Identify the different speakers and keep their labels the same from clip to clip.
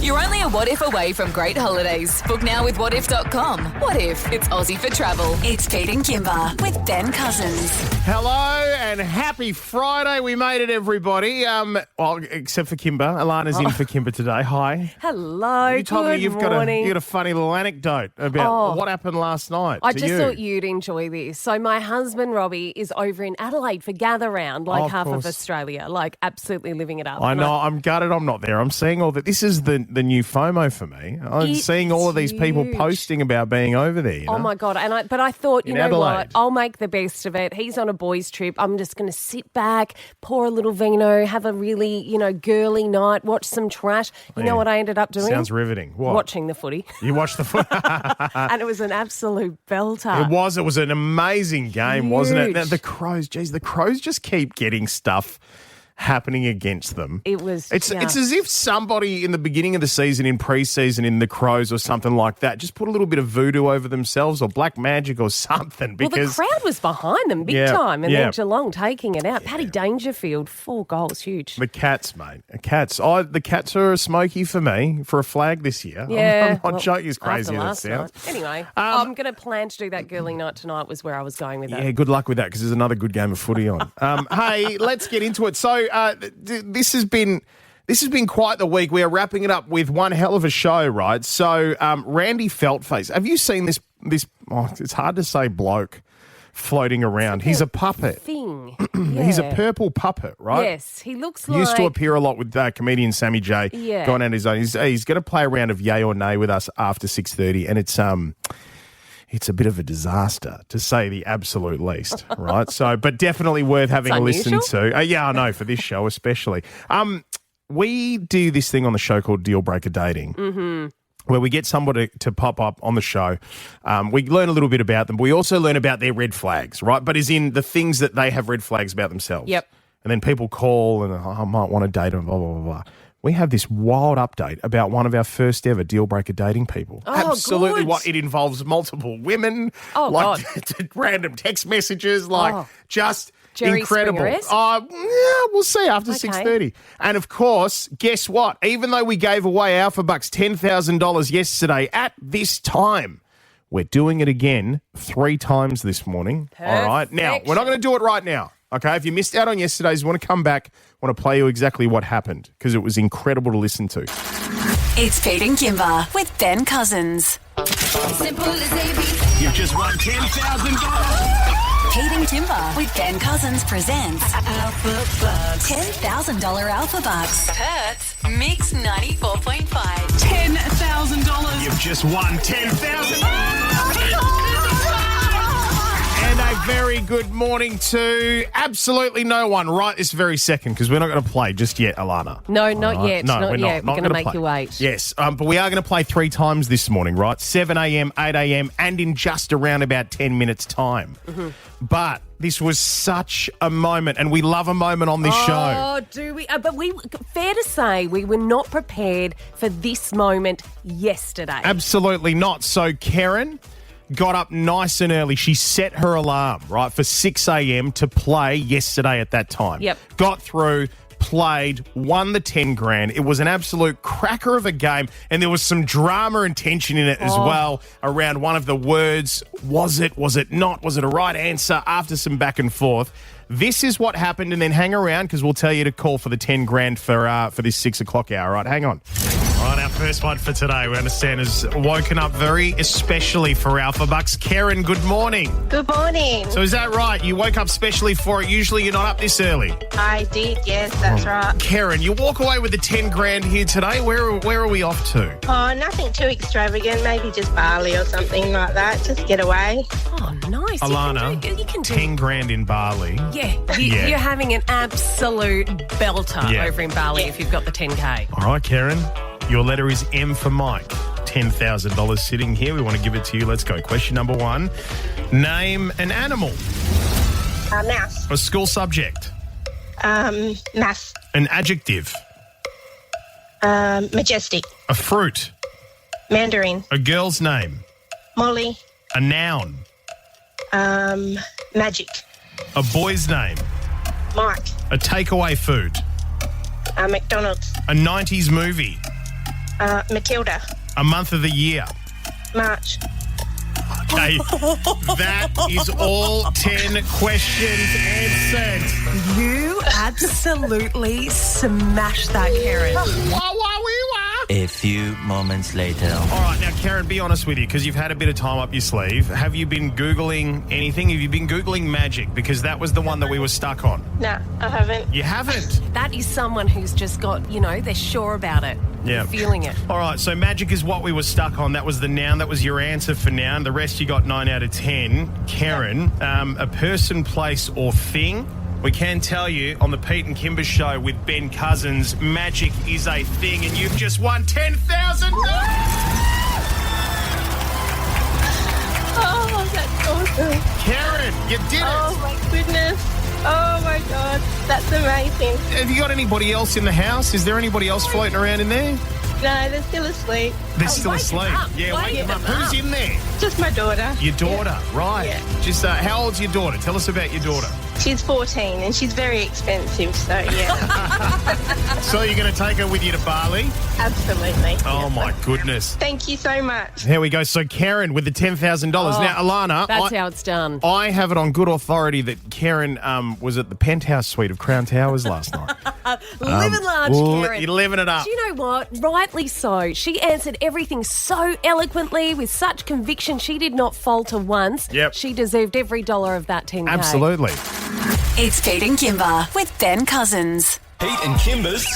Speaker 1: You're only a what if away from great holidays. Book now with whatif.com. What if it's Aussie for travel? It's Pete and Kimber with Ben Cousins.
Speaker 2: Hello and happy Friday. We made it, everybody. Well, except for Kimber. Alana's in for Kimber today. Hi.
Speaker 3: Hello,
Speaker 2: You told me you've got
Speaker 3: morning.
Speaker 2: a funny little anecdote about what happened last night.
Speaker 3: I just thought you'd enjoy this. So my husband, Robbie, is over in Adelaide for Gather Round, like half of Australia, like absolutely living it up.
Speaker 2: I know. I'm gutted I'm not there. I'm seeing all that. This is the new FOMO for me. I'm seeing all of these people posting about being over there. You know?
Speaker 3: Oh, my God. But I thought, you know
Speaker 2: Adelaide.
Speaker 3: what? I'll make the best of it. He's on a boys' trip. I'm just going to sit back, pour a little vino, have a really, girly night, watch some trash. You know what I ended up doing?
Speaker 2: Sounds riveting. What?
Speaker 3: Watching the footy.
Speaker 2: You watched the footy?
Speaker 3: And it was an absolute belter.
Speaker 2: It was an amazing game, wasn't it? Now, the Crows just keep getting stuff happening against them. It's as if somebody in the beginning of the season, in pre-season, in the Crows or something like that, just put a little bit of voodoo over themselves or black magic or something. Because
Speaker 3: the crowd was behind them big time, and then Geelong taking it out. Paddy Dangerfield, 4 goals, huge.
Speaker 2: The Cats, mate. The Cats are a smoky for me for a flag this year.
Speaker 3: Yeah.
Speaker 2: I'm not joking as crazy as that sounds.
Speaker 3: Anyway, I'm going to plan to do that girly night tonight was where I was going with that.
Speaker 2: Yeah, good luck with that because there's another good game of footy on. Hey, let's get into it. So this has been quite the week. We are wrapping it up with one hell of a show, right? So Randy Feltface, have you seen this? It's hard to say bloke floating around. He's a puppet.
Speaker 3: Thing.
Speaker 2: He's a purple puppet, right?
Speaker 3: Yes, he looks like...
Speaker 2: Used to appear a lot with comedian Sammy J.
Speaker 3: Yeah.
Speaker 2: Going on his own. He's going to play a round of yay or nay with us after 6:30, and it's a bit of a disaster, to say the absolute least, right? So, but definitely worth having a listen to. Yeah, I know, for this show especially. We do this thing on the show called Dealbreaker Dating, where we get somebody to pop up on the show. We learn a little bit about them, but we also learn about their red flags, right? But as in the things that they have red flags about themselves.
Speaker 3: Yep.
Speaker 2: And then people call and I might want to date them, blah, blah, blah, blah. We have this wild update about one of our first ever Dealbreaker dating people.
Speaker 3: Oh,
Speaker 2: absolutely.
Speaker 3: good.
Speaker 2: What it involves multiple women,
Speaker 3: God.
Speaker 2: random text messages, just
Speaker 3: Jerry
Speaker 2: incredible.
Speaker 3: Springer-esque?
Speaker 2: We'll see after 6:30. And of course, guess what? Even though we gave away Alphabucks $10,000 yesterday at this time, we're doing it again 3 times this morning. All right. Now, we're not going to do it right now. Okay, if you missed out on yesterday's, you want to come back, I want to play you exactly what happened because it was incredible to listen to.
Speaker 1: It's Pete and Kimber with Ben Cousins. Simple as ABC.
Speaker 2: You've just won $10,000.
Speaker 1: Pete and Kimber with Ben Cousins presents Alphabucks. $10,000 Alphabucks. Perth's Mix 94.5.
Speaker 4: $10,000.
Speaker 2: You've just won $10,000. And a very good morning to absolutely no one right this very second because we're not going to play just yet, Alana.
Speaker 3: No, not yet.
Speaker 2: No,
Speaker 3: not
Speaker 2: we're
Speaker 3: yet.
Speaker 2: not.
Speaker 3: We're going to make you wait.
Speaker 2: Yes, but we are going to play 3 times this morning, right? 7 a.m., 8 a.m., and in just around about 10 minutes' time. But this was such a moment, and we love a moment on this show.
Speaker 3: Oh, do we? But fair to say, we were not prepared for this moment yesterday.
Speaker 2: Absolutely not. So Kerrin got up nice and early. She set her alarm, right, for 6 a.m. to play yesterday at that time.
Speaker 3: Yep.
Speaker 2: Got through, played, won the 10 grand. It was an absolute cracker of a game, and there was some drama and tension in it as well around one of the words. Was it not? Was it a right answer? After some back and forth. This is what happened, and then hang around because we'll tell you to call for the 10 grand for this 6 o'clock hour. Right, hang on. All right, our first one for today, we understand, has woken up very especially for Alphabucks. Kerrin, good morning.
Speaker 5: Good morning.
Speaker 2: So is that right? You woke up specially for it. Usually you're not up this early.
Speaker 5: I did, yes, that's right.
Speaker 2: Kerrin, you walk away with the 10 grand here today. Where are we off to?
Speaker 5: Oh, nothing too extravagant. Maybe just Bali or something like that. Just get away.
Speaker 3: Oh, nice.
Speaker 2: Alana,
Speaker 3: you can do
Speaker 2: 10 grand in Bali.
Speaker 3: Yeah, you're having an absolute belter over in Bali if you've got the 10K.
Speaker 2: All right, Kerrin, your letter is M for Mike. $10,000 sitting here. We want to give it to you. Let's go. Question number 1. Name an animal.
Speaker 5: Mouse.
Speaker 2: A school subject.
Speaker 5: Math.
Speaker 2: An adjective.
Speaker 5: Majestic.
Speaker 2: A fruit.
Speaker 5: Mandarin.
Speaker 2: A girl's name.
Speaker 5: Molly.
Speaker 2: A noun.
Speaker 5: Magic.
Speaker 2: A boy's name.
Speaker 5: Mike.
Speaker 2: A takeaway food.
Speaker 5: McDonald's.
Speaker 2: A 90s movie.
Speaker 5: Matilda.
Speaker 2: A month of the year.
Speaker 5: March.
Speaker 2: Okay, that is all 10 questions answered.
Speaker 3: You absolutely smashed that, Kerrin.
Speaker 6: A few moments later.
Speaker 2: All right, now, Kerrin, be honest with you, because you've had a bit of time up your sleeve. Have you been Googling anything? Have you been Googling magic? Because that was the one that we were stuck on.
Speaker 5: No, I haven't.
Speaker 2: You haven't?
Speaker 3: That is someone who's just got, they're sure about it.
Speaker 2: Yeah.
Speaker 3: They're feeling it.
Speaker 2: All right, so magic is what we were stuck on. That was the noun. That was your answer for noun. The rest you got 9 out of 10. Kerrin, a person, place, or thing. We can tell you on the Pete and Kimber show with Ben Cousins, magic is a thing, and you've just won $10,000.
Speaker 5: Oh, that's awesome.
Speaker 2: Kerrin, you did it.
Speaker 5: Oh, my goodness. Oh, my God. That's amazing.
Speaker 2: Have you got anybody else in the house? Is there anybody else floating around in there?
Speaker 5: No, they're still asleep.
Speaker 2: They're still
Speaker 3: wake
Speaker 2: asleep.
Speaker 3: them up.
Speaker 2: Yeah, wake them up. Who's in there?
Speaker 5: Just my daughter.
Speaker 2: Your daughter, right.
Speaker 5: Yeah.
Speaker 2: Just how old's your daughter? Tell us about your daughter.
Speaker 5: She's 14 and she's very expensive, so yeah.
Speaker 2: So you're going to take her with you to Bali?
Speaker 5: Absolutely.
Speaker 2: Oh, my goodness.
Speaker 5: Thank you so much.
Speaker 2: Here we go. So Kerrin with the $10,000. Now, Alana,
Speaker 3: That's how it's done.
Speaker 2: I have it on good authority that Kerrin was at the penthouse suite of Crown Towers last night.
Speaker 3: Living large, Kerrin.
Speaker 2: You're living it up.
Speaker 3: Do you know what? Rightly so. She answered everything so eloquently, with such conviction. She did not falter once.
Speaker 2: Yep.
Speaker 3: She deserved every dollar of that 10K.
Speaker 2: Absolutely.
Speaker 1: It's Pete and Kimber with Ben Cousins.
Speaker 6: Pete and Kimber's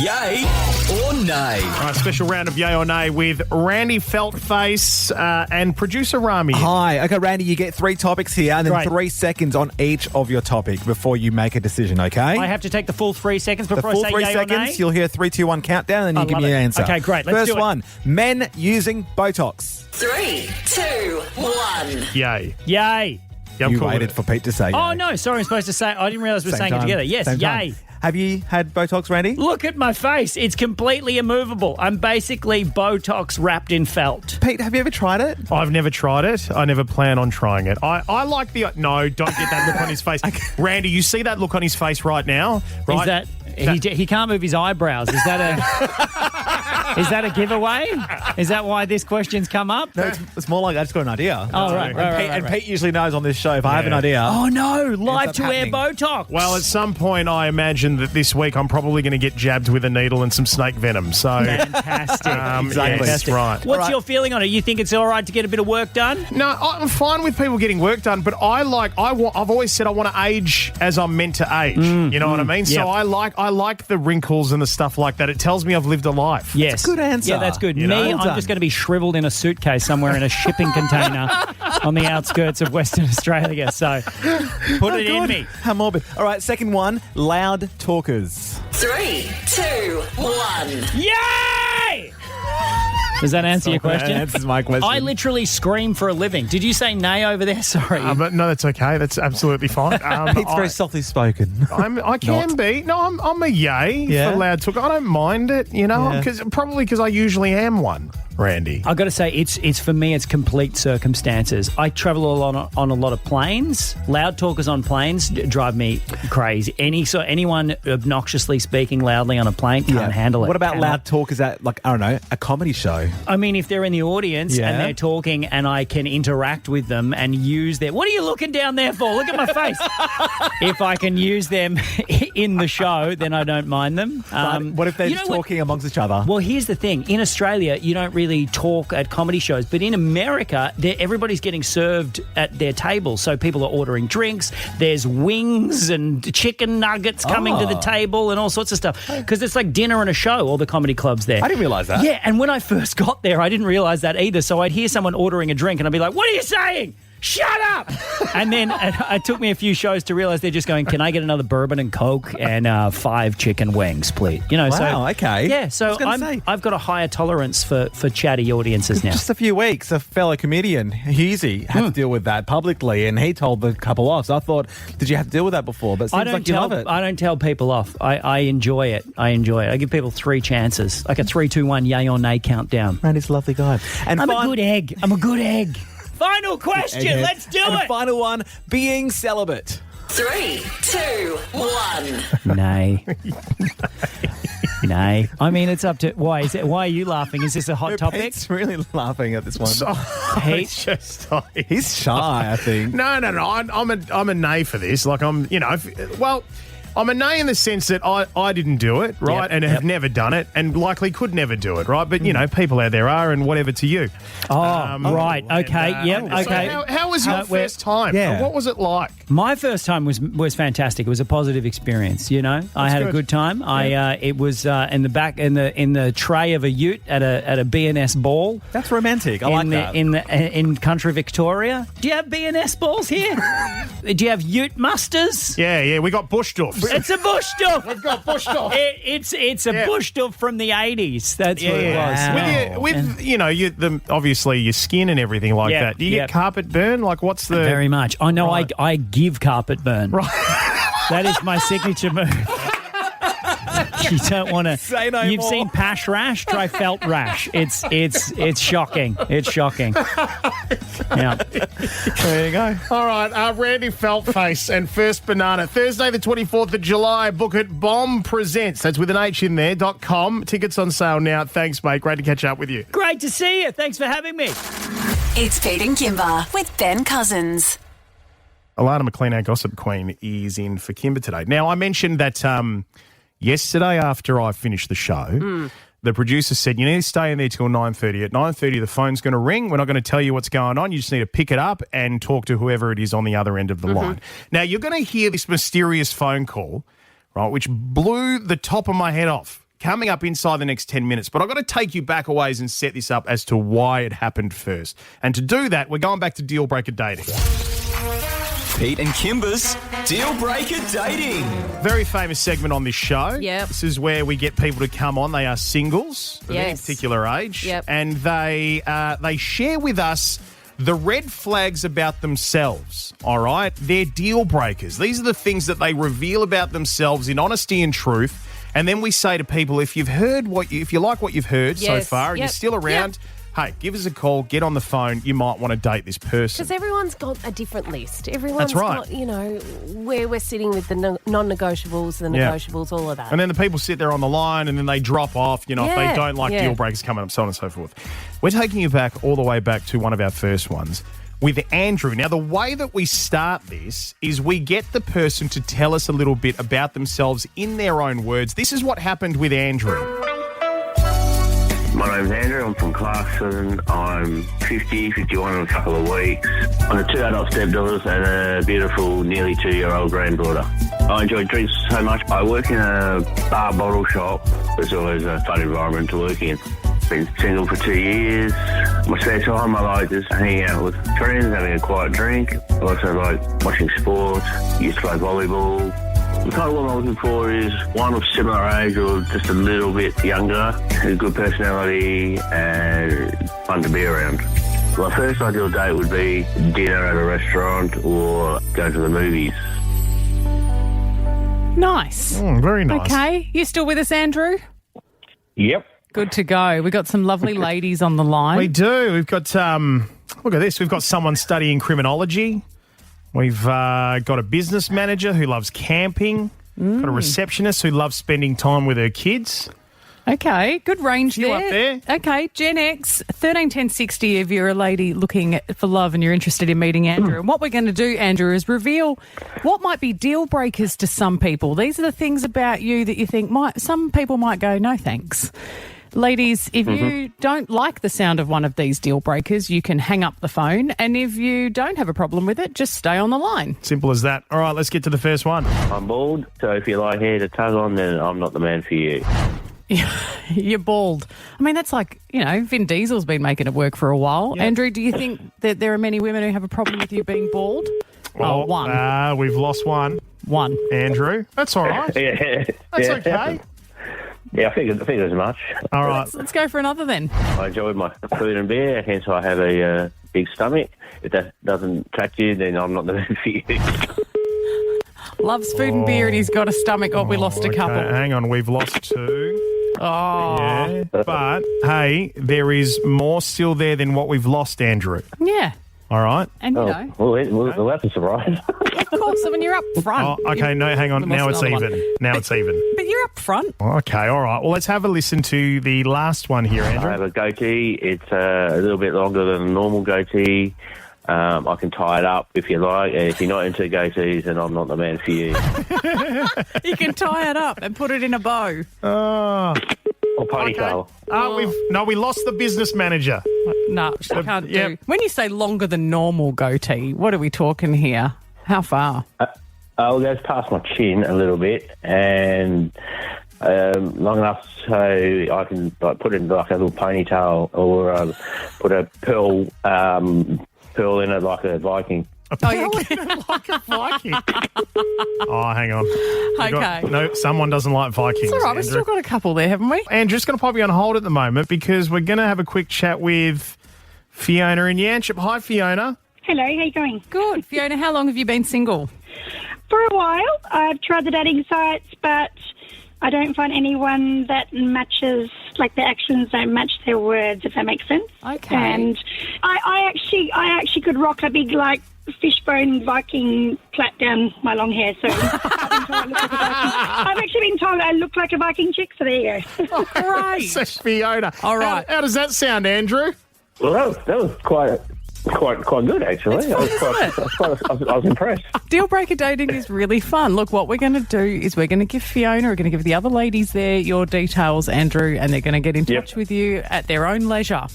Speaker 6: Yay or Nay.
Speaker 2: All right, special round of Yay or Nay with Randy Feltface and producer Rami.
Speaker 7: Hi. Okay, Randy, you get 3 topics here and then
Speaker 8: Great.
Speaker 7: 3 seconds on each of your topic before you make a decision, okay?
Speaker 8: I have to take the full 3 seconds
Speaker 7: the
Speaker 8: before
Speaker 7: full
Speaker 8: I say
Speaker 7: 3
Speaker 8: yay or nay?
Speaker 7: seconds, you'll hear 3, 2, 1 countdown and then you give
Speaker 8: love
Speaker 7: me your
Speaker 8: it.
Speaker 7: answer.
Speaker 8: Okay, great. Let's
Speaker 7: First
Speaker 8: do it.
Speaker 7: one, men using Botox.
Speaker 1: 3, 2, 1.
Speaker 2: Yay.
Speaker 8: Yay.
Speaker 2: Yeah, I'm
Speaker 7: You
Speaker 2: cool with
Speaker 7: waited
Speaker 2: it.
Speaker 7: for Pete to say
Speaker 8: Oh,
Speaker 7: yay.
Speaker 8: no, sorry, I'm supposed to say, I didn't realise we were
Speaker 7: Same
Speaker 8: saying it
Speaker 7: time.
Speaker 8: together. Yes,
Speaker 7: Same
Speaker 8: yay.
Speaker 7: time. Have you had Botox, Randy?
Speaker 8: Look at my face. It's completely immovable. I'm basically Botox wrapped in felt.
Speaker 7: Pete, have you ever tried it?
Speaker 2: I've never tried it. I never plan on trying it. I like the... No, don't get that look on his face. Randy, you see that look on his face right now? Right?
Speaker 8: Is that... He can't move his eyebrows. Is that a... Is that a giveaway? Is that why this question's come up?
Speaker 7: No, it's more like I just got an idea.
Speaker 8: Oh, right.
Speaker 7: And Pete usually knows on this show if I have an idea.
Speaker 8: Oh, no. Live
Speaker 7: up
Speaker 8: to air
Speaker 7: happening.
Speaker 8: Botox.
Speaker 2: Well, at some point, I imagine that this week I'm probably going to get jabbed with a needle and some snake venom. So,
Speaker 8: Fantastic.
Speaker 7: Exactly.
Speaker 2: Yes, right.
Speaker 8: What's your feeling on it? You think it's all right to get a bit of work done?
Speaker 2: No, I'm fine with people getting work done, but I've always said I want to age as I'm meant to age. You know what I mean?
Speaker 8: Yep.
Speaker 2: So I like the wrinkles and the stuff like that. It tells me I've lived a life.
Speaker 8: Yes.
Speaker 7: Good answer.
Speaker 8: Yeah, that's good.
Speaker 2: You know?
Speaker 8: Me,
Speaker 7: Well
Speaker 8: I'm
Speaker 7: done.
Speaker 8: just going to be shriveled in a suitcase somewhere in a shipping container on the outskirts of Western Australia. So put it in me.
Speaker 7: How morbid. All right, second one, loud talkers.
Speaker 1: 3, 2, 1.
Speaker 8: Yay! Does that answer your question?
Speaker 7: That answers my question.
Speaker 8: I literally scream for a living. Did you say nay over there? Sorry.
Speaker 2: But no, that's okay. That's absolutely fine.
Speaker 7: Pete's very softly spoken.
Speaker 2: I can be. No, I'm a yay
Speaker 7: Yeah?
Speaker 2: for loud talk. I don't mind it, you know,
Speaker 7: Yeah.
Speaker 2: because I usually am one, Randy.
Speaker 8: I've got to say, it's for me, it's complete circumstances. I travel on a lot of planes. Loud talkers on planes drive me crazy. Anyone obnoxiously speaking loudly on a plane can't handle it.
Speaker 7: What about
Speaker 8: Cannot.
Speaker 7: loud talkers at, like, I don't know, a comedy show?
Speaker 8: I mean, if they're in the audience
Speaker 7: Yeah.
Speaker 8: and they're talking and I can interact with them and use their... What are you looking down there for? Look at my face. If I can use them in the show, then I don't mind them.
Speaker 7: But what if they're
Speaker 8: you
Speaker 7: just
Speaker 8: know what?
Speaker 7: talking amongst each other?
Speaker 8: Well, here's the thing. In Australia, you don't really talk at comedy shows. But in America, everybody's getting served at their table. So people are ordering drinks. There's wings and chicken nuggets coming to the table and all sorts of stuff. Because it's like dinner and a show, all the comedy clubs there.
Speaker 7: I didn't realise that.
Speaker 8: Yeah, and when I first got there, I didn't realise that either. So I'd hear someone ordering a drink and I'd be like, what are you saying? Shut up! And then it took me a few shows to realise they're just going, can I get another bourbon and Coke and 5 chicken wings, please? You know,
Speaker 7: Wow, okay.
Speaker 8: Yeah,
Speaker 7: I
Speaker 8: so
Speaker 7: was gonna say.
Speaker 8: I've got a higher tolerance for chatty audiences now.
Speaker 7: Just a few weeks, a fellow comedian, Husey, had to deal with that publicly, and he told the couple off. So I thought, did you have to deal with that before? But it seems like you love it.
Speaker 8: I don't tell people off. I enjoy it. I give people 3 chances, like a 3, 2, 1, yay or nay countdown.
Speaker 7: Randy's a lovely guy. And
Speaker 8: I'm a good egg. I'm a good egg. Final question.
Speaker 7: Egghead.
Speaker 8: Let's do
Speaker 7: and
Speaker 8: it.
Speaker 7: Final one, being celibate.
Speaker 1: 3, 2, 1.
Speaker 8: Nay. Nay. I mean, it's up to... Why are you laughing? Is this a hot topic?
Speaker 7: Pete's really laughing at this one.
Speaker 8: Pete?
Speaker 7: He's shy, I think.
Speaker 2: No. I'm a nay for this. Like, I'm a nay in the sense that I didn't do it, right?
Speaker 8: Yep,
Speaker 2: and have never done it and likely could never do it, right? But, people out there are and whatever to you.
Speaker 8: Oh, right. Okay. Okay.
Speaker 2: So how was your first time?
Speaker 7: Yeah.
Speaker 2: What was it like?
Speaker 8: My first time was fantastic. It was a positive experience. I had a good time. It was in the back in the tray of a ute at a BNS ball.
Speaker 7: That's romantic. I like that.
Speaker 8: In country Victoria. Do you have BNS balls here? Do you have ute musters?
Speaker 2: Yeah. We got bush doffs.
Speaker 8: It's a bush duff.
Speaker 2: We've got bush doffs.
Speaker 8: It's a bush duff from the 80s. That's what it was.
Speaker 2: With obviously your skin and everything like that. Do you get carpet burn? Like, what's the...
Speaker 8: Very much. I know.
Speaker 2: Right.
Speaker 8: I give carpet burn.
Speaker 2: Right.
Speaker 8: That is my signature move. You don't want to...
Speaker 7: Say no
Speaker 8: You've
Speaker 7: more.
Speaker 8: seen Pash Rash? Try Felt Rash. It's shocking. It's shocking. Yeah.
Speaker 7: There you go.
Speaker 2: All right, Randy Feltface and First Banana. Thursday the 24th of July, book it. Bomb Presents. That's with an H in there, .com. Tickets on sale now. Thanks, mate. Great to catch up with you.
Speaker 8: Great to see you. Thanks for having me.
Speaker 1: It's Pete and Kimber with Ben Cousins.
Speaker 2: Alana McLean, our gossip queen, is in for Kimber today. Now, I mentioned that yesterday after I finished the show, the producer said, you need to stay in there till 9:30. At 9:30, the phone's going to ring. We're not going to tell you what's going on. You just need to pick it up and talk to whoever it is on the other end of the line. Now, you're going to hear this mysterious phone call, right, which blew the top of my head off, coming up inside the next 10 minutes. But I've got to take you back a ways and set this up as to why it happened first. And to do that, we're going back to Dealbreaker Dating.
Speaker 6: Pete and Kimber's Dealbreaker Dating.
Speaker 2: Very famous segment on this show.
Speaker 3: Yep.
Speaker 2: This is where we get people to come on. They are singles of any
Speaker 3: Yes.
Speaker 2: particular age.
Speaker 3: Yep.
Speaker 2: And they share with us the red flags about themselves, all right? They're deal breakers. These are the things that they reveal about themselves in honesty and truth. And then we say to people, if you like what you've heard so
Speaker 3: Yes.
Speaker 2: far and you're
Speaker 3: Yep.
Speaker 2: still around, hey, give us a call, get on the phone. You might want to date this person.
Speaker 3: Because everyone's got a different list. Everyone's
Speaker 2: right.
Speaker 3: got, where we're sitting with the non-negotiables, the
Speaker 2: Yeah.
Speaker 3: negotiables, all of that.
Speaker 2: And then the people sit there on the line and then they drop off, if they
Speaker 3: Yeah,
Speaker 2: don't like
Speaker 3: yeah.
Speaker 2: deal breakers coming up, so on and so forth. We're taking you back all the way back to one of our first ones with Andrew. Now, the way that we start this is we get the person to tell us a little bit about themselves in their own words. This is what happened with Andrew.
Speaker 9: My name's Andrew. I'm from Clarkson. I'm 51 in a couple of weeks. I've got 2 adult stepdaughters and a beautiful nearly 2-year-old granddaughter. I enjoy drinks so much. I work in a bar bottle shop. It's always a fun environment to work in. Been single for 2 years. My spare time, I like just hanging out with friends, having a quiet drink. I also like watching sports. Used to play volleyball. The kind of woman I'm looking for is one of similar age or just a little bit younger, has a good personality and fun to be around. My first ideal date would be dinner at a restaurant or go to the movies.
Speaker 4: Nice.
Speaker 2: Very nice.
Speaker 4: Okay. You still with us, Andrew?
Speaker 9: Yep.
Speaker 4: Good to go. We've got some lovely ladies on the line.
Speaker 2: We do. We've got, look at this. We've got someone studying criminology. We've got a business manager who loves camping. Got a receptionist who loves spending time with her kids.
Speaker 4: Okay, good range
Speaker 2: You
Speaker 4: there.
Speaker 2: up there?
Speaker 4: Okay, Gen X, 131060 if you're a lady looking for love and you're interested in meeting Andrew. And what we're going to do, Andrew, is reveal what might be deal breakers to some people. These are the things about you that you think some people might go, no thanks. Ladies, if you don't like the sound of one of these deal breakers, you can hang up the phone. And if you don't have a problem with it, just stay on the line.
Speaker 2: Simple as that. All right, let's get to the first one.
Speaker 9: I'm bald, so if you like hair to tug on, then I'm not the man for you.
Speaker 4: You're bald. I mean, that's like, Vin Diesel's been making it work for a while.
Speaker 2: Yep.
Speaker 4: Andrew, do you think that there are many women who have a problem with you being bald? One.
Speaker 2: We've lost one.
Speaker 4: One.
Speaker 2: Andrew. That's all right.
Speaker 9: Yeah.
Speaker 2: That's
Speaker 9: Yeah.
Speaker 2: okay.
Speaker 9: Yeah, I figured as much.
Speaker 2: All right.
Speaker 4: Let's go for another then.
Speaker 9: I enjoyed my food and beer, hence I have a big stomach. If that doesn't attract you, then I'm not the man for you.
Speaker 4: Loves food and beer and he's got a stomach. Oh, we lost a couple.
Speaker 2: Hang on, we've lost 2.
Speaker 4: Oh.
Speaker 2: Yeah. But, hey, there is more still there than what we've lost, Andrew.
Speaker 4: Yeah.
Speaker 2: All right.
Speaker 4: And, you know,
Speaker 9: Well, that's a surprise.
Speaker 4: of course, so when you're up front.
Speaker 2: Oh, okay, no, hang on.
Speaker 4: You
Speaker 2: Now
Speaker 4: lost
Speaker 2: it's
Speaker 4: another
Speaker 2: even.
Speaker 4: one.
Speaker 2: Now it's even.
Speaker 4: But you're up front.
Speaker 2: Okay, all right. Well, let's have a listen to the last one here,
Speaker 9: I
Speaker 2: Andrew.
Speaker 9: have a goatee. It's a little bit longer than a normal goatee. I can tie it up if you like. And if you're not into goatees, then I'm not the man for you.
Speaker 4: You can tie it up and put it in a bow.
Speaker 2: Oh,
Speaker 9: Or ponytail.
Speaker 2: we lost the business manager.
Speaker 4: No, she can't
Speaker 2: yep.
Speaker 4: do. When you say longer than normal goatee, what are we talking here? How far?
Speaker 9: It goes past my chin a little bit, and long enough so I can put it in like a little ponytail, or put a pearl in it like a Viking.
Speaker 4: You can.
Speaker 2: Like a Viking. Oh, hang on.
Speaker 4: Okay.
Speaker 2: No, someone doesn't like Vikings.
Speaker 4: It's all right. We've
Speaker 2: Andrew.
Speaker 4: still got a couple there, haven't we?
Speaker 2: Andrew, just going to pop you on hold at the moment because we're going to have a quick chat with Fiona in Yanchep. Hi, Fiona.
Speaker 10: Hello, how you going?
Speaker 4: Good. Fiona, how long have you been single?
Speaker 10: For a while. I've tried the dating sites, but I don't find anyone that matches, like the actions don't match their words, if that makes sense.
Speaker 4: Okay.
Speaker 10: And I actually could rock a big, like, fishbone Viking plait down my long hair, so I've actually been told I look like a Viking chick, so there you go.
Speaker 2: Great. So, Fiona.
Speaker 4: All right.
Speaker 2: How does that sound, Andrew?
Speaker 9: Well, that was quite good, actually. I was impressed.
Speaker 4: Dealbreaker dating is really fun. Look, what we're going to do is we're going to give Fiona, we're going to give the other ladies there your details, Andrew, and they're going to get in touch with you at their own leisure.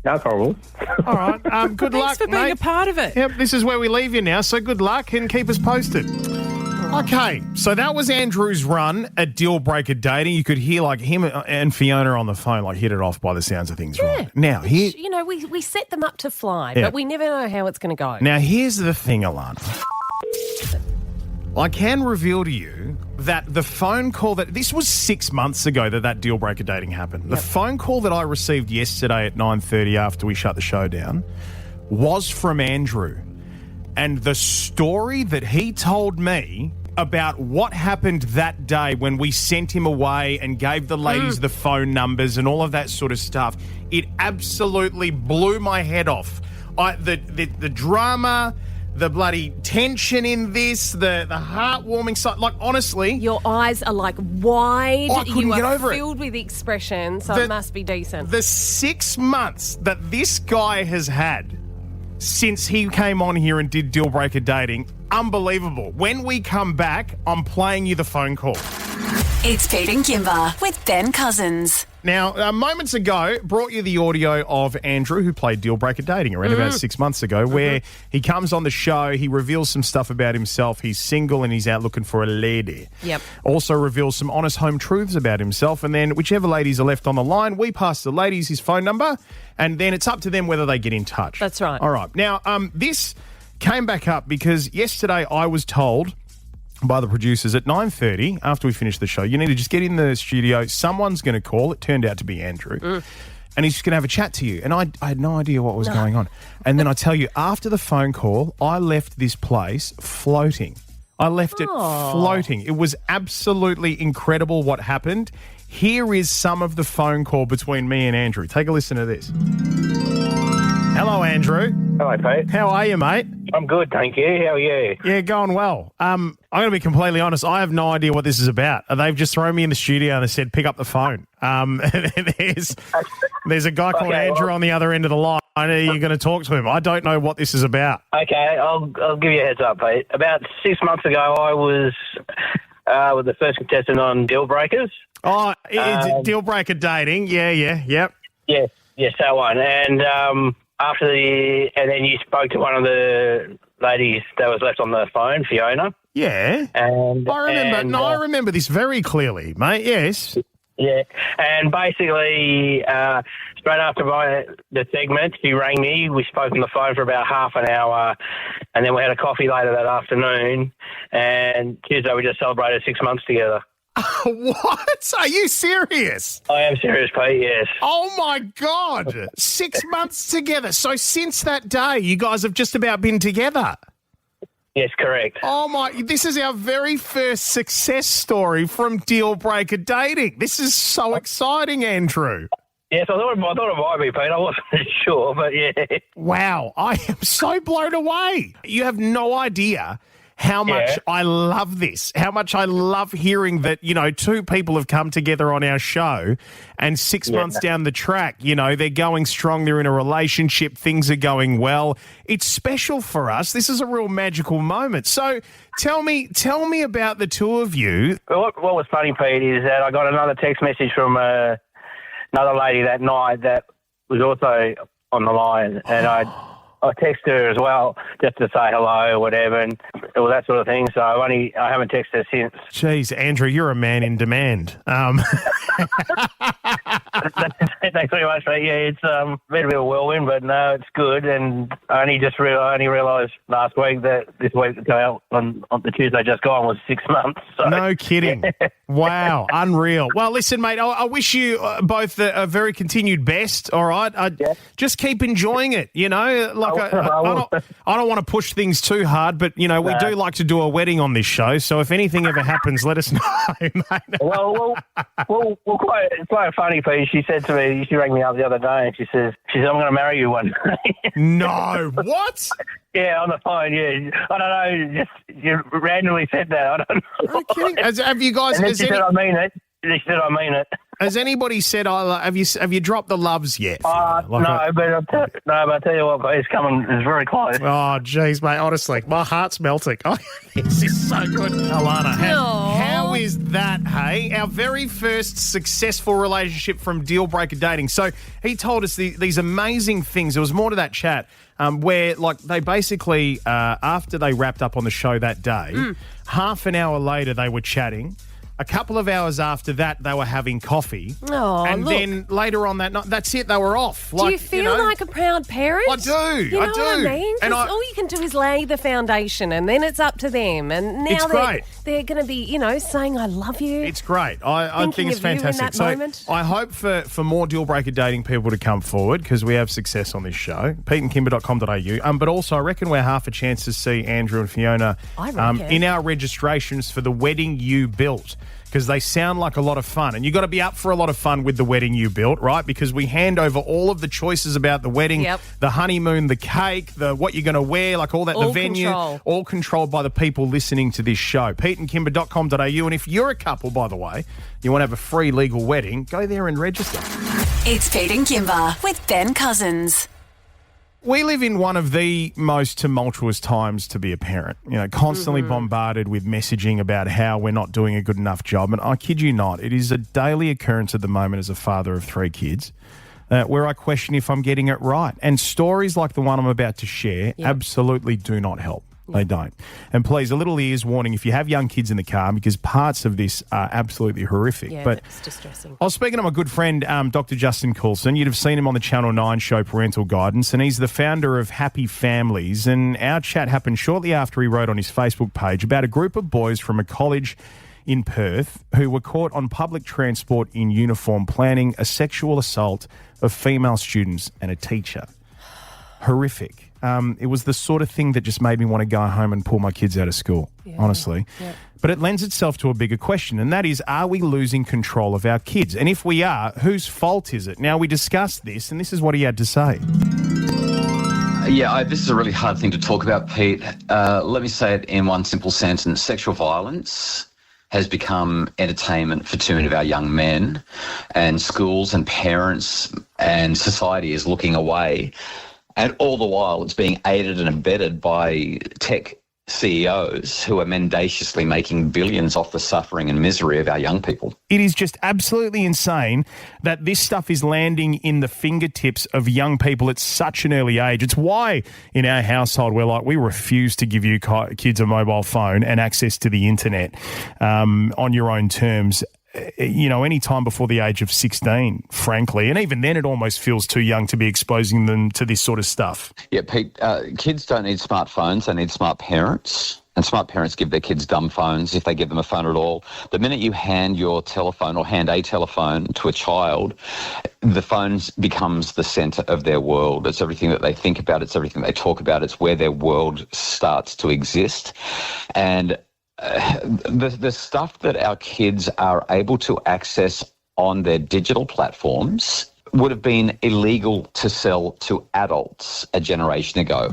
Speaker 9: No problem.
Speaker 2: All right. Good luck,
Speaker 4: Thanks for being
Speaker 2: mate.
Speaker 4: a part of it.
Speaker 2: Yep, this is where we leave you now, so good luck and keep us posted. Okay, so that was Andrew's run at Dealbreaker dating. You could hear like him and Fiona on the phone like hit it off by the sounds of things.
Speaker 3: Yeah.
Speaker 2: Right now, here.
Speaker 3: You know, we set them up to fly,
Speaker 2: Yeah.
Speaker 3: but we never know how it's going to go.
Speaker 2: Now, here's the thing, Alana. I can reveal to you that the phone call this was 6 months ago that Dealbreaker dating happened. The phone call that I received yesterday at 9:30 after we shut the show down was from Andrew. And the story that he told me about what happened that day when we sent him away and gave the ladies the phone numbers and all of that sort of stuff, it absolutely blew my head off. The drama, the bloody tension in this, the heartwarming side. Like, honestly,
Speaker 3: Your eyes are like wide.
Speaker 2: I couldn't
Speaker 3: you
Speaker 2: get
Speaker 3: are
Speaker 2: over it.
Speaker 3: filled with expression, so
Speaker 2: The-
Speaker 3: it must be decent.
Speaker 2: the 6 months that this guy has had since he came on here and did Dealbreaker dating, unbelievable. When we come back, I'm playing you the phone call.
Speaker 1: It's Pete and Kimber with Ben Cousins.
Speaker 2: Now, moments ago, brought you the audio of Andrew, who played Dealbreaker dating around about 6 months ago, where he comes on the show, he reveals some stuff about himself. He's single and he's out looking for a lady.
Speaker 3: Yep.
Speaker 2: Also reveals some honest home truths about himself. And then whichever ladies are left on the line, we pass the ladies his phone number, and then it's up to them whether they get in touch.
Speaker 3: That's right.
Speaker 2: All right. Now, this came back up because yesterday I was told by the producers at 9:30 after we finished the show, you need to just get in the studio. Someone's going to call. It turned out to be Andrew. And he's just going to have a chat to you. And I had no idea what was going on. And then I tell you, after the phone call, I left this place floating. I left it floating. It was absolutely incredible what happened. Here is some of the phone call between me and Andrew. Take a listen to this. Hello, Andrew.
Speaker 9: Hello, Pete.
Speaker 2: How are you, mate?
Speaker 9: I'm good, thank you. How are you?
Speaker 2: Yeah, going well. I'm going to be completely honest. I have no idea what this is about. They've just thrown me in the studio and they said, pick up the phone. There's a guy called Andrew on the other end of the line. You're going to talk to him. I don't know what this is about.
Speaker 9: Okay, I'll give you a heads up, Pete. About 6 months ago, I was with the first contestant on Dealbreakers.
Speaker 2: Oh, it's Dealbreaker dating. Yeah, yep.
Speaker 9: Yes, that one. And and then you spoke to one of the ladies that was left on the phone, Fiona.
Speaker 2: Yeah.
Speaker 9: And
Speaker 2: I remember this very clearly, mate. Yes.
Speaker 9: Yeah, and basically, straight after the segment, she rang me. We spoke on the phone for about half an hour, and then we had a coffee later that afternoon. And Tuesday, we just celebrated 6 months together.
Speaker 2: What? Are you serious?
Speaker 9: I am serious, Pete, yes.
Speaker 2: Oh, my God. 6 months together. So since that day, you guys have just about been together.
Speaker 9: Yes, correct.
Speaker 2: Oh, my. This is our very first success story from Dealbreaker dating. This is so exciting, Andrew.
Speaker 11: Yes, I thought it might be, Pete. I wasn't sure, but yeah.
Speaker 2: Wow, I am so blown away. You have no idea how much I love this, how much I love hearing that, two people have come together on our show and 6 months down the track, they're going strong, they're in a relationship, things are going well. It's special for us. This is a real magical moment. So tell me about the two of you.
Speaker 11: Well, what was funny, Pete, is that I got another text message from another lady that night that was also on the line, and I texted her as well just to say hello or whatever and all that sort of thing. So I haven't texted her since.
Speaker 2: Jeez, Andrew, you're a man in demand.
Speaker 11: Thanks very much, mate. Yeah, it's been a bit of a whirlwind, but no, it's good. And I only realised last week that this week on the Tuesday just gone was 6 months. So.
Speaker 2: No kidding. Wow, unreal. Well, listen, mate, I wish you both a very continued best, all right? Just keep enjoying it, I don't want to push things too hard, but, we do like to do a wedding on this show, so if anything ever happens, let us know, mate.
Speaker 11: Well, it's quite funny, Pete. She said to me, she rang me up the other day, and she says, I'm going to marry you one day.
Speaker 2: No, what?
Speaker 11: Yeah, on the phone, yeah. I don't know, just you randomly said that. I don't know.
Speaker 2: Are you kidding? Have you guys...
Speaker 11: And then she said, I mean it. She said, I mean it.
Speaker 2: Has anybody said, have you dropped the loves yet?
Speaker 11: But I tell you what, it's coming, it's very close.
Speaker 2: Oh, jeez, mate, honestly, my heart's melting. Oh, this is so good. Alana, how is that, hey? Our very first successful relationship from Dealbreaker Dating. So he told us these amazing things. There was more to that chat where, they basically, after they wrapped up on the show that day, half an hour later they were chatting. A couple of hours after that, they were having coffee.
Speaker 3: Oh,
Speaker 2: then later on that night, that's it, they were off.
Speaker 3: Do you feel like a proud parent?
Speaker 2: I do.
Speaker 3: You know what I mean? And all you can do is lay the foundation, and then it's up to them. And now they're going to be, saying, I love you.
Speaker 2: It's great. I think it's fantastic. So I hope for more Dealbreaker Dating people to come forward because we have success on this show. PeteandKimber.com.au. But also, I reckon we're half a chance to see Andrew and Fiona in our registrations for the wedding you built. Because they sound like a lot of fun. And you've got to be up for a lot of fun with the wedding you built, right? Because we hand over all of the choices about the wedding, the honeymoon, the cake, what you're going to wear, the venue, all controlled by the people listening to this show. PeteandKimber.com.au. And if you're a couple, by the way, you want to have a free legal wedding, go there and register.
Speaker 1: It's Pete and Kimber with Ben Cousins.
Speaker 2: We live in one of the most tumultuous times to be a parent, constantly bombarded with messaging about how we're not doing a good enough job. And I kid you not, it is a daily occurrence at the moment as a father of 3 kids where I question if I'm getting it right. And stories like the one I'm about to share absolutely do not help. They don't. And please, a little ears warning if you have young kids in the car because parts of this are absolutely horrific.
Speaker 3: Yeah,
Speaker 2: but
Speaker 3: it's distressing.
Speaker 2: I was speaking to my good friend, Dr. Justin Coulson. You'd have seen him on the Channel 9 show Parental Guidance, and he's the founder of Happy Families. And our chat happened shortly after he wrote on his Facebook page about a group of boys from a college in Perth who were caught on public transport in uniform planning a sexual assault of female students and a teacher. Horrific. It was the sort of thing that just made me want to go home and pull my kids out of school, honestly. Yeah. But it lends itself to a bigger question, and that is, are we losing control of our kids? And if we are, whose fault is it? Now, we discussed this, and this is what he had to say.
Speaker 12: Yeah, this is a really hard thing to talk about, Pete. Let me say it in one simple sentence. Sexual violence has become entertainment for too many of our young men, and schools and parents and society is looking away. And all the while, it's being aided and abetted by tech CEOs who are mendaciously making billions off the suffering and misery of our young people.
Speaker 2: It is just absolutely insane that this stuff is landing in the fingertips of young people at such an early age. It's why in our household we refuse to give you kids a mobile phone and access to the internet on your own terms. Any time before the age of 16, frankly. And even then it almost feels too young to be exposing them to this sort of stuff.
Speaker 12: Yeah, Pete, kids don't need smartphones, they need smart parents. And smart parents give their kids dumb phones if they give them a phone at all. The minute you hand your telephone or hand a telephone to a child, the phone becomes the centre of their world. It's everything that they think about. It's everything they talk about. It's where their world starts to exist. And the stuff that our kids are able to access on their digital platforms would have been illegal to sell to adults a generation ago.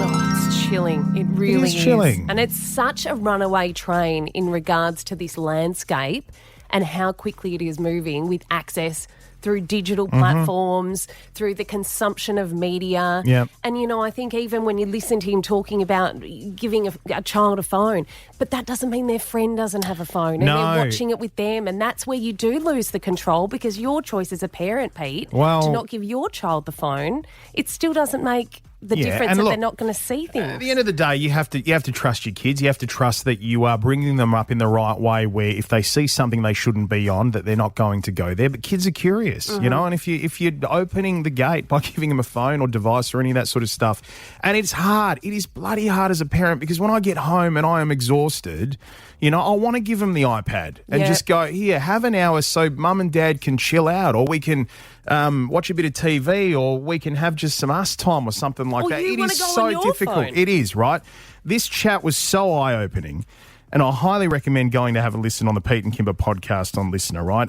Speaker 3: Oh, it's chilling. It really is.
Speaker 2: Chilling.
Speaker 3: And it's such a runaway train in regards to this landscape and how quickly it is moving with access through digital platforms, through the consumption of media.
Speaker 2: Yep.
Speaker 3: And, you know, I think even when you listen to him talking about giving a child a phone, but that doesn't mean their friend doesn't have a phone and
Speaker 2: No.
Speaker 3: they're watching it with them. And that's where you do lose the control because your choice as a parent, Pete,
Speaker 2: Well-
Speaker 3: to not give your child the phone, it still doesn't make the
Speaker 2: Yeah,
Speaker 3: difference
Speaker 2: and
Speaker 3: that
Speaker 2: look,
Speaker 3: they're not going to see things.
Speaker 2: At the end of the day, you have to trust your kids. You have to trust that you are bringing them up in the right way where if they see something they shouldn't be on, that they're not going to go there. But kids are curious, you know, and if you're opening the gate by giving them a phone or device or any of that sort of stuff, and it's hard. It is bloody hard as a parent because when I get home and I am exhausted, you know, I want to give them the iPad and just go, here, have an hour so mum and dad can chill out or we can watch a bit of TV or we can have just some us time or something like
Speaker 3: Or
Speaker 2: that.
Speaker 3: you
Speaker 2: It
Speaker 3: wanna
Speaker 2: is
Speaker 3: go
Speaker 2: so
Speaker 3: on your
Speaker 2: difficult.
Speaker 3: phone.
Speaker 2: It is, right? This chat was so eye-opening. And I highly recommend going to have a listen on the Pete and Kimber podcast on Listener, right?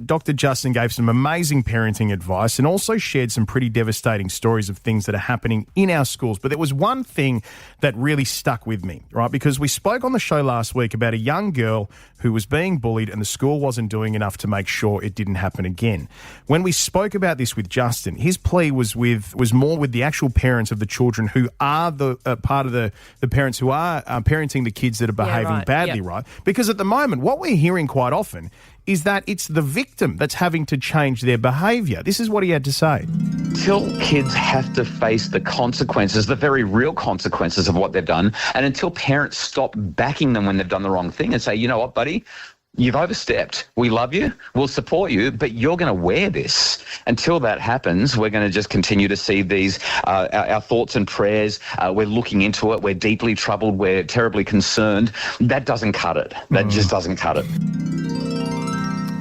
Speaker 2: Dr. Justin gave some amazing parenting advice and also shared some pretty devastating stories of things that are happening in our schools. But there was one thing that really stuck with me, right? Because we spoke on the show last week about a young girl who was being bullied and the school wasn't doing enough to make sure it didn't happen again. When we spoke about this with Justin, his plea was more with the actual parents of the children who are the part of the parents who are parenting the kids that are behaving badly, right? Because at the moment, what we're hearing quite often is that it's the victim that's having to change their behaviour. This is what he had to say.
Speaker 12: Until kids have to face the consequences, the very real consequences of what they've done, and until parents stop backing them when they've done the wrong thing and say, you know what, buddy, you've overstepped. We love you. We'll support you, but you're going to wear this. Until that happens, we're going to just continue to see these, our thoughts and prayers. We're looking into it. We're deeply troubled. We're terribly concerned. That doesn't cut it. That just doesn't cut it.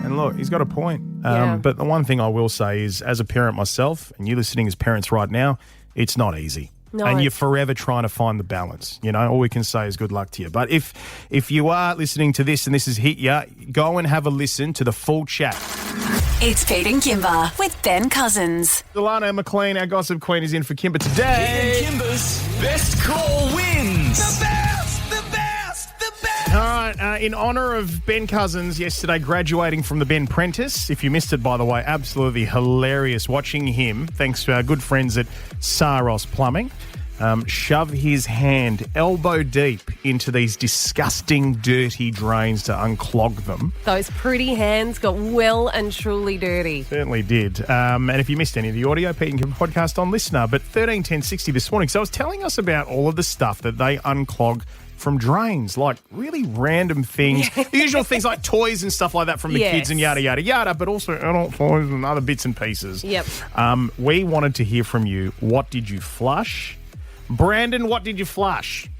Speaker 2: And look, he's got a point. But the one thing I will say is, as a parent myself, and you listening as parents right now, it's not easy.
Speaker 3: No.
Speaker 2: And you're forever trying to find the balance. You know, all we can say is good luck to you. But if you are listening to this and this has hit you, go and have a listen to the full chat.
Speaker 1: It's Pete and Kimber with Ben Cousins.
Speaker 2: Alana McLean, our gossip queen, is in for Kimber today.
Speaker 6: Pete and Kimber's best call wins. The best, the best, the best.
Speaker 2: All right, in honour of Ben Cousins yesterday graduating from the Ben Prentice. If you missed it, by the way, absolutely hilarious watching him, thanks to our good friends at Saros Plumbing, shove his hand elbow deep into these disgusting, dirty drains to unclog them.
Speaker 3: Those pretty hands got well and truly dirty.
Speaker 2: Certainly did. And if you missed any of the audio, Pete and Kim podcast on Listener, but 131060 this morning. So I was telling us about all of the stuff that they unclog from drains, like really random things, the usual things like toys and stuff like that from the kids and yada, yada, yada, but also adult toys and other bits and pieces.
Speaker 3: Yep.
Speaker 2: We wanted to hear from you. What did you flush? Brandon, what did you flush?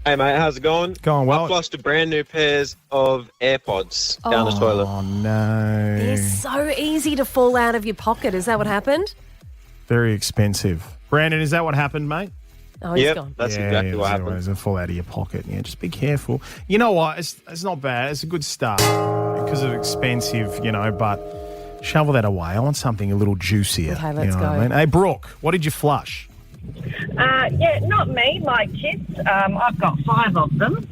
Speaker 13: Hey, mate, how's it going?
Speaker 2: Going well.
Speaker 13: I flushed a brand new pairs of AirPods down the toilet.
Speaker 2: Oh, no.
Speaker 3: They're so easy to fall out of your pocket. Is that what happened?
Speaker 2: Very expensive. Brandon, is that what happened, mate?
Speaker 3: Oh, he's gone.
Speaker 13: That's exactly what happened.
Speaker 2: It's a fall out of your pocket. Yeah, just be careful. You know what? It's not bad. It's a good start because it's expensive, you know, but shovel that away. I want something a little juicier.
Speaker 3: Okay, let's
Speaker 2: you know
Speaker 3: go.
Speaker 2: What I mean? Hey, Brooke, what did you flush?
Speaker 14: Yeah, not me, my kids. I've got 5 of them.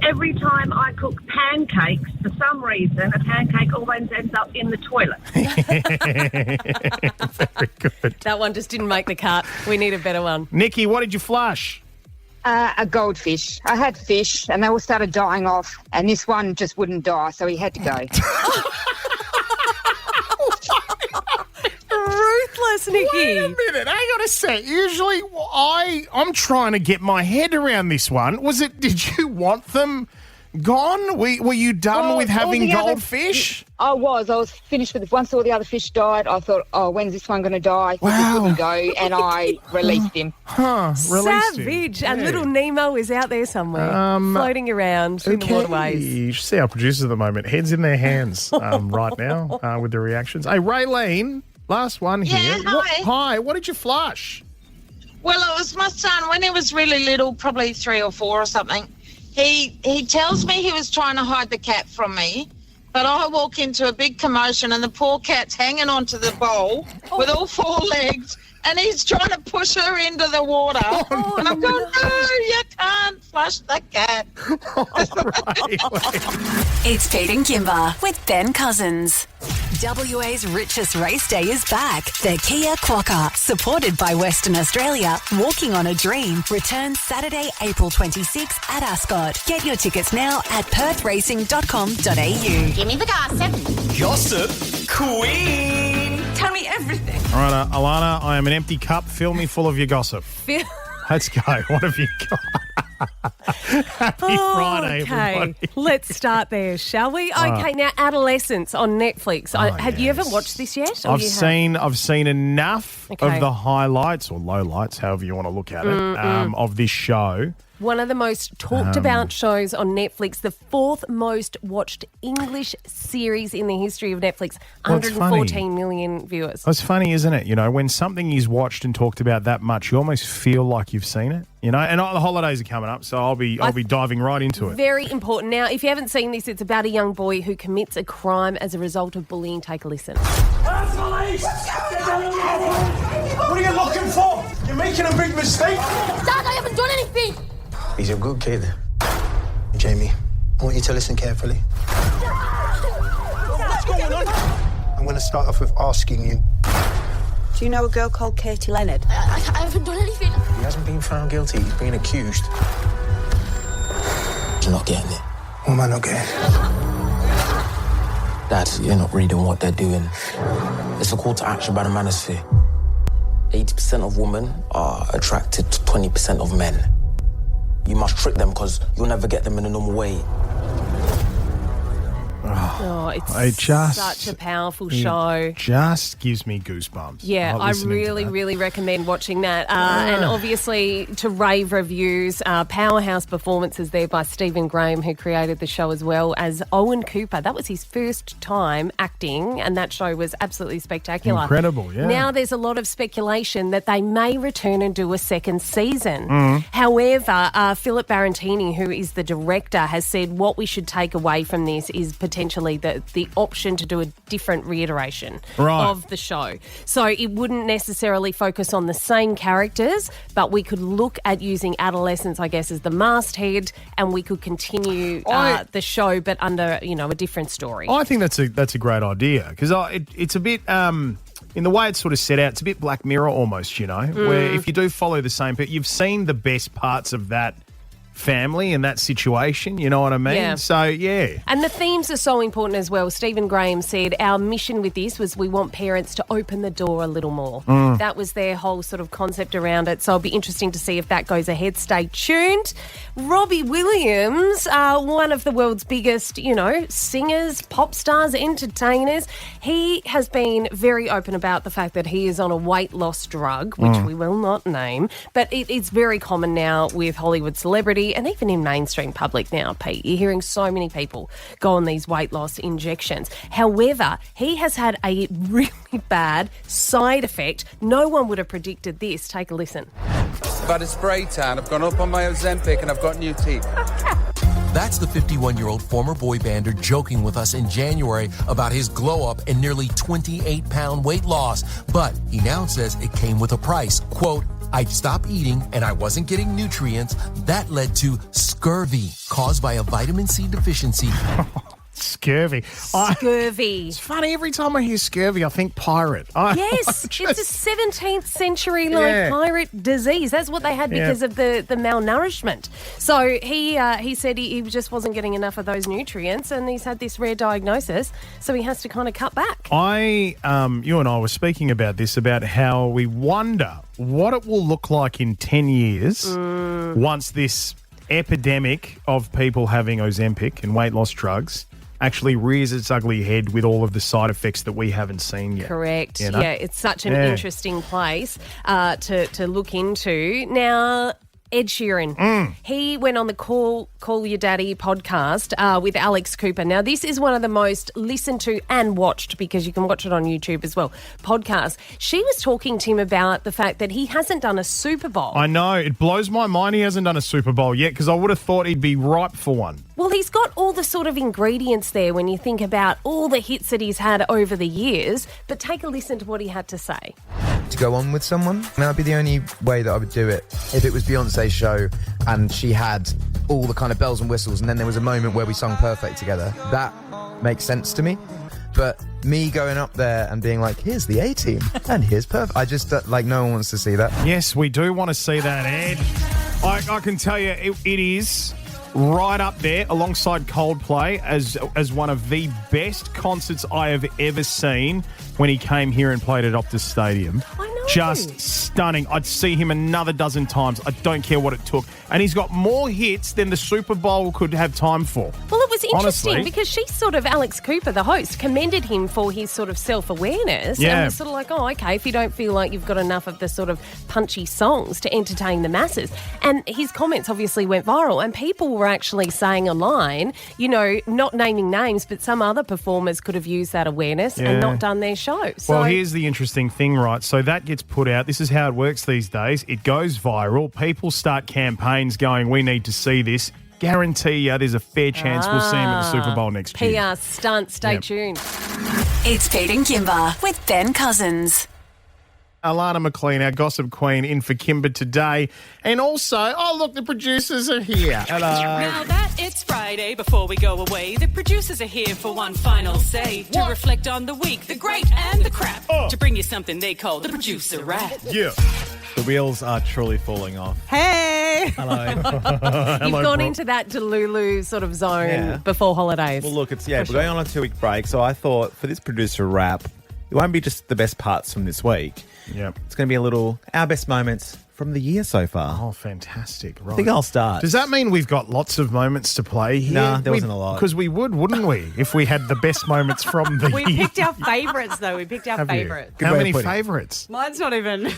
Speaker 14: Every time I cook pancakes, for some reason, a pancake always ends up in the toilet.
Speaker 2: Very good.
Speaker 3: That one just didn't make the cut. We need a better one.
Speaker 2: Nikki, what did you flush?
Speaker 15: A goldfish. I had fish and they all started dying off and this one just wouldn't die, so he had to go.
Speaker 3: Ruthless, Nikki.
Speaker 2: Wait a minute, hang on a sec. Usually I'm trying to get my head around this one. Did you want them gone? Were you done with having goldfish?
Speaker 15: I was finished with it. Once all the other fish died, I thought, oh, when's this one going to die? He just wouldn't go, and I released him.
Speaker 2: Released him.
Speaker 3: Savage. And little Nemo is out there somewhere, floating around in the waterways.
Speaker 2: You should see our producers at the moment. Heads in their hands right now with the reactions. Hey, Raylene, last one here.
Speaker 16: Yeah, hi.
Speaker 2: What did you flush?
Speaker 16: Well, it was my son when he was really little, probably 3 or 4 or something. He tells me he was trying to hide the cat from me, But I walk into a big commotion and the poor cat's hanging onto the bowl with all four legs and he's trying to push her into the water. And I'm going, no, you can't flush the cat.
Speaker 1: It's Pete and Kimber with Ben Cousins. WA's richest race day is back. The Kia Quokka, supported by Western Australia, Walking on a Dream, returns Saturday, April 26th at Ascot. Get your tickets now at perthracing.com.au.
Speaker 16: Give me the gossip.
Speaker 6: Gossip Queen.
Speaker 16: Tell me everything.
Speaker 2: All right, Alana, I am an empty cup. Fill me full of your gossip. Let's go. What have you got? Happy Friday, everybody.
Speaker 3: Let's start there, shall we? Okay, now Adolescence on Netflix. Have you ever watched this yet?
Speaker 2: I've seen enough of the highlights or lowlights, however you want to look at it, of this show.
Speaker 3: One of the most talked about shows on Netflix, the fourth most watched English series in the history of Netflix, 114 million viewers.
Speaker 2: It's funny, isn't it? You know, when something is watched and talked about that much, you almost feel like you've seen it. You know, and the holidays are coming up, so I'll be diving right into it.
Speaker 3: Very important. Now, if you haven't seen this, it's about a young boy who commits a crime as a result of bullying. Take a listen.
Speaker 6: Police! What are you looking for? You're making a big mistake.
Speaker 17: Dad, I haven't done anything.
Speaker 18: He's a good kid. Jamie, I want you to listen carefully.
Speaker 6: What's going on?
Speaker 18: I'm going to start off with asking you.
Speaker 17: Do you know a girl called Katie Leonard? I haven't done anything.
Speaker 18: He hasn't been found guilty. He's being accused. You're not getting it. What am I not getting?
Speaker 19: Dad, you're not reading what they're doing. It's a call to action by the manosphere. 80% of women are attracted to 20% of men. You must trick them because you'll never get them in a normal way.
Speaker 3: It's such a powerful show.
Speaker 2: Just gives me goosebumps.
Speaker 3: Yeah, I really recommend watching that. And obviously, to rave reviews, powerhouse performances there by Stephen Graham, who created the show, as well as Owen Cooper. That was his first time acting, and that show was absolutely spectacular.
Speaker 2: Incredible, yeah.
Speaker 3: Now there's a lot of speculation that they may return and do a second season. However, Philip Barantini, who is the director, has said what we should take away from this is potentially the option to do a different reiteration of the show. So it wouldn't necessarily focus on the same characters, but we could look at using Adolescence, I guess, as the masthead, and we could continue the show, but under a different story.
Speaker 2: I think that's a great idea because it's a bit. In the way it's sort of set out, it's a bit Black Mirror almost, where if you do follow the same people, you've seen the best parts of that family and that situation, you know what I mean?
Speaker 3: Yeah.
Speaker 2: So, yeah.
Speaker 3: And the themes are so important as well. Stephen Graham said, our mission with this was we want parents to open the door a little more. That was their whole sort of concept around it. So it'll be interesting to see if that goes ahead. Stay tuned. Robbie Williams, one of the world's biggest, singers, pop stars, entertainers. He has been very open about the fact that he is on a weight loss drug, which we will not name, but it's very common now with Hollywood celebrities and even in mainstream public now, Pete. You're hearing so many people go on these weight loss injections. However, he has had a really bad side effect. No one would have predicted this. Take a listen.
Speaker 20: I've had a spray tan, I've gone up on my Ozempic and I've got new teeth.
Speaker 21: That's the 51-year-old former boy bander joking with us in January about his glow-up and nearly 28-pound weight loss. But he now says it came with a price. Quote, I'd stopped eating and I wasn't getting nutrients. That led to scurvy, caused by a vitamin C deficiency.
Speaker 2: Scurvy.
Speaker 3: Scurvy.
Speaker 2: It's funny, every time I hear scurvy, I think pirate.
Speaker 3: Yes, it's a 17th century pirate disease. That's what they had because of the malnourishment. So he said he just wasn't getting enough of those nutrients and he's had this rare diagnosis, so he has to kind of cut back.
Speaker 2: You and I were speaking about this, about how we wonder what it will look like in 10 years once this epidemic of people having Ozempic and weight loss drugs actually rears its ugly head with all of the side effects that we haven't seen yet.
Speaker 3: Correct. Yeah, it's such an interesting place to look into. Now, Ed Sheeran. He went on the Call Your Daddy podcast with Alex Cooper. Now, this is one of the most listened to and watched, because you can watch it on YouTube as well, podcast. She was talking to him about the fact that he hasn't done a Super Bowl.
Speaker 2: I know. It blows my mind he hasn't done a Super Bowl yet, because I would have thought he'd be ripe for one.
Speaker 3: Well, he's got all the sort of ingredients there when you think about all the hits that he's had over the years. But take a listen to what he had to say.
Speaker 5: To go on with someone, that would be the only way that I would do it. If it was Beyonce's show and she had all the kind of bells and whistles and then there was a moment where we sung Perfect together, that makes sense to me. But me going up there and being like, here's the A-team and here's Perfect, I just, no one wants to see that.
Speaker 2: Yes, we do want to see that, Ed. I can tell you it is right up there alongside Coldplay as one of the best concerts I have ever seen when he came here and played at Optus Stadium.
Speaker 3: I know.
Speaker 2: Just stunning. I'd see him another dozen times. I don't care what it took. And he's got more hits than the Super Bowl could have time for.
Speaker 3: Well, it was interesting
Speaker 2: Honestly.
Speaker 3: because she sort of, Alex Cooper, the host, commended him for his sort of self-awareness.
Speaker 2: Yeah.
Speaker 3: And was sort of like, oh, okay, if you don't feel like you've got enough of the sort of punchy songs to entertain the masses. And his comments obviously went viral, and people were actually saying online, not naming names, but some other performers could have used that awareness and not done their show. So,
Speaker 2: well, here's the interesting thing, right? So that gets put out. This is how it works these days. It goes viral. People start campaigns going, we need to see this. Guarantee you there's a fair chance we'll see him at the Super Bowl next year.
Speaker 3: PR stunt. Stay tuned.
Speaker 1: It's Pete and Kimber with Ben Cousins.
Speaker 2: Alana McLean, our gossip queen, in for Kimber today. And also, look, the producers are here. Hello.
Speaker 22: Now that it's Friday, before we go away, the producers are here for one final say. To reflect on the week, the great and the crap. To bring you something they call the producer rap.
Speaker 2: Yeah.
Speaker 7: The wheels are truly falling off.
Speaker 4: Hey!
Speaker 7: Hello.
Speaker 3: You've gone into that Delulu sort of zone before holidays.
Speaker 7: Well, look, we're going on a 2-week break, so I thought for this producer wrap, it won't be just the best parts from this week.
Speaker 2: Yep.
Speaker 7: It's going to be our best moments from the year so far.
Speaker 2: Oh, fantastic. Right.
Speaker 7: I think I'll start.
Speaker 2: Does that mean we've got lots of moments to play here?
Speaker 7: Nah, there wasn't a lot.
Speaker 2: Because we would, wouldn't we, if we had the best moments from the
Speaker 4: We
Speaker 2: year?
Speaker 4: picked our favourites, though. We picked our
Speaker 2: Have you?
Speaker 4: favourites.
Speaker 2: How many favourites?
Speaker 4: Mine's not even.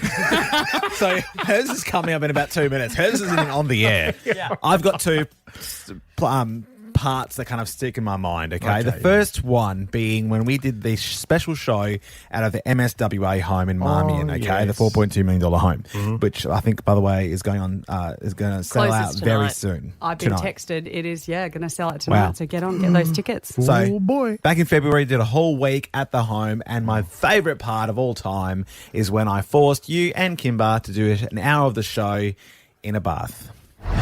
Speaker 7: So hers is coming up in about 2 minutes. Hers isn't even on the air.
Speaker 4: Yeah.
Speaker 7: I've got two parts that kind of stick in my mind, okay? The first one being when we did the special show out of the MSWA home in Marmion, okay?
Speaker 2: yes.
Speaker 7: The $4.2 million home, which I think, by the way, is going to sell out
Speaker 3: Closes
Speaker 7: very
Speaker 3: tonight.
Speaker 7: soon.
Speaker 4: I've been
Speaker 7: tonight.
Speaker 4: texted. It is, going to sell it tonight.
Speaker 7: Wow.
Speaker 4: So get those tickets.
Speaker 7: So,
Speaker 2: boy.
Speaker 7: Back in February, did a whole week at the home, and my favourite part of all time is when I forced you and Kimber to do an hour of the show in a bath.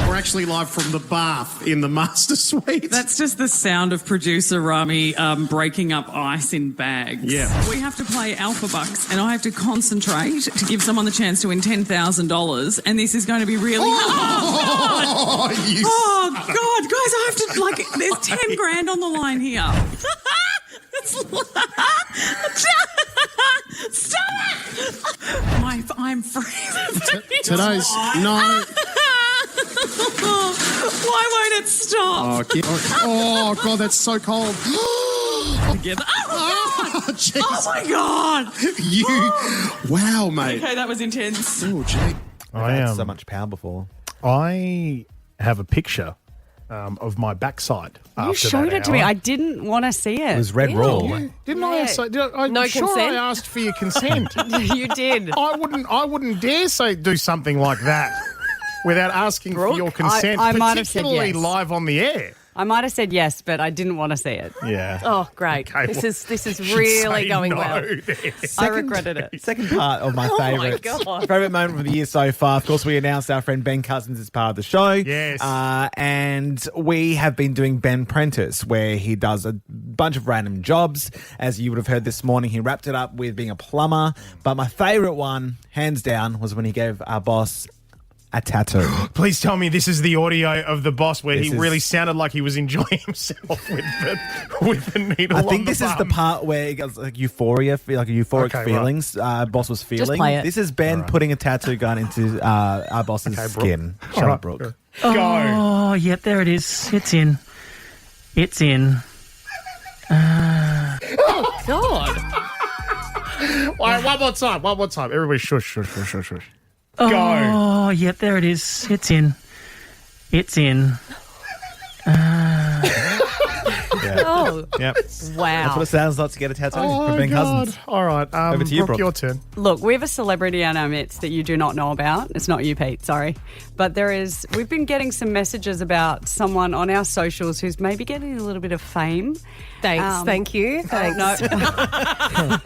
Speaker 23: We're actually live from the bath in the master suite.
Speaker 24: That's just the sound of producer Rami breaking up ice in bags.
Speaker 23: Yeah.
Speaker 24: We have to play Alphabucks, and I have to concentrate to give someone the chance to win $10,000, and this is going to be really hard. Oh, God. Guys, I have to, there's 10 grand on the line here. Stop it! I'm freezing.
Speaker 23: Today's... No.
Speaker 24: Why won't it stop?
Speaker 23: Oh, God, that's so cold.
Speaker 24: Together. Oh, God.
Speaker 23: Jeez.
Speaker 24: Oh, my God.
Speaker 23: Wow, mate.
Speaker 24: Okay, that was intense.
Speaker 23: Oh, gee.
Speaker 7: I've had so much power before.
Speaker 2: I have a picture of my backside.
Speaker 4: You
Speaker 2: after
Speaker 4: showed
Speaker 2: that
Speaker 4: it to me.
Speaker 2: hour.
Speaker 4: I didn't want to see it.
Speaker 7: It was red raw.
Speaker 2: Didn't I? I'm
Speaker 3: No
Speaker 2: sure
Speaker 3: consent?
Speaker 2: I asked for your consent.
Speaker 4: You did.
Speaker 2: I wouldn't dare do something like that without asking for your consent,
Speaker 4: I might have said
Speaker 2: particularly
Speaker 4: yes.
Speaker 2: live on the air.
Speaker 4: I might have said yes, but I didn't want to see it.
Speaker 2: Yeah.
Speaker 3: Oh, great.
Speaker 2: Okay,
Speaker 3: This is
Speaker 2: should
Speaker 3: really
Speaker 2: say
Speaker 3: going
Speaker 2: no
Speaker 3: well.
Speaker 2: there.
Speaker 4: I regretted it.
Speaker 7: Second part of my
Speaker 3: Oh, my
Speaker 7: favourites.
Speaker 3: God.
Speaker 7: Favourite moment from the year so far. Of course, we announced our friend Ben Cousins as part of the show.
Speaker 2: Yes.
Speaker 7: And we have been doing Ben Prentice, where he does a bunch of random jobs. As you would have heard this morning, he wrapped it up with being a plumber. But my favourite one, hands down, was when he gave our boss a tattoo.
Speaker 2: Please tell me this is the audio of the boss where
Speaker 7: This
Speaker 2: he
Speaker 7: is-
Speaker 2: really sounded like he was enjoying himself with the needle.
Speaker 7: I think
Speaker 2: on
Speaker 7: this
Speaker 2: the
Speaker 7: is the
Speaker 2: bum.
Speaker 7: part where it goes like euphoria, like euphoric
Speaker 2: Okay, right.
Speaker 7: feelings. Boss was feeling.
Speaker 4: play it.
Speaker 7: This is Ben putting a tattoo gun into our boss's
Speaker 2: Okay, Brooke.
Speaker 7: skin.
Speaker 2: All
Speaker 7: Shut
Speaker 2: right,
Speaker 7: up, Brooke.
Speaker 2: Go.
Speaker 8: Oh, yep, there it is. It's in. It's in.
Speaker 3: Oh, God.
Speaker 2: All right, one more time. Everybody shush, shush, shush, shush, shush.
Speaker 8: Oh, yep, there it is. It's in. It's in.
Speaker 3: Oh,
Speaker 2: Yep.
Speaker 3: wow.
Speaker 7: That's what it sounds like to get a tattoo
Speaker 2: Oh,
Speaker 7: from Ben
Speaker 2: God.
Speaker 7: Cousins.
Speaker 2: All right.
Speaker 7: Over to you,
Speaker 2: Brooke,
Speaker 7: Brooke.
Speaker 2: your turn.
Speaker 9: Look, we have a celebrity in our midst that you do not know about. It's not you, Pete, sorry. But we've been getting some messages about someone on our socials who's maybe getting a little bit of fame.
Speaker 3: Thanks. Thank you. Thanks.
Speaker 9: No.